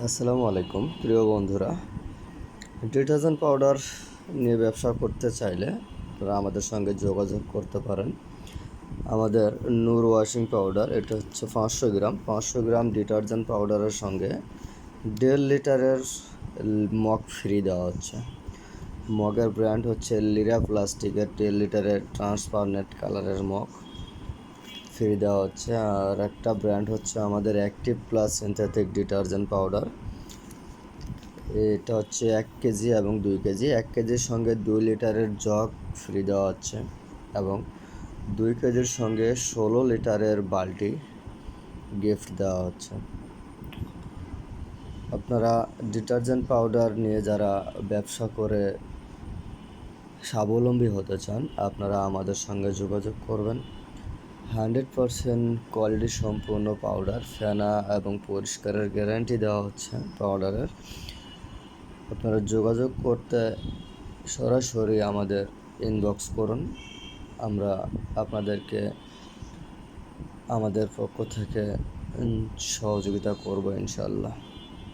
আসসালামু আলাইকুম প্রিয় বন্ধুরা। ডিটারজেন্ট পাউডার নিয়ে ব্যবসা করতে চাইলে আপনারা আমাদের সঙ্গে যোগাযোগ করতে পারেন। আমাদের নূর ওয়াশিং পাউডার, এটা হচ্ছে 500 গ্রাম ডিটারজেন্ট পাউডারের সঙ্গে 1.5 লিটারের মগ ফ্রি দেওয়া হচ্ছে। মগের ব্র্যান্ড হচ্ছে লিরা প্লাস্টিকের 1.5 লিটারের ট্রান্সপারেন্ট কালারের মগ ফ্রি দেওয়া হচ্ছে। আর একটা ব্র্যান্ড হচ্ছে আমাদের active plus synthetic detergent powder, এটা হচ্ছে 1 কেজি এবং 2 কেজি। 1 কেজির সঙ্গে 2 লিটারের জগ ফ্রি দেওয়া হচ্ছে এবং 2 কেজির সঙ্গে 16 লিটারের বালতি গিফট দেওয়া হচ্ছে। আপনারা ডিটারজেন্ট পাউডার নিয়ে যারা ব্যবসা করে স্বাবলম্বী হতে চান, আপনারা আমাদের সঙ্গে যোগাযোগ করবেন। 100% কোয়ালিটি সম্পূর্ণ পাউডার, ফেনা এবং পরিষ্কারের গ্যারান্টি দেওয়া হচ্ছে পাউডারের। আপনারা যোগাযোগ করতে সরাসরি আমাদের ইনবক্স করুন, আমরা আপনাদেরকে আমাদের পক্ষ থেকে সহযোগিতা করব ইনশাআল্লাহ।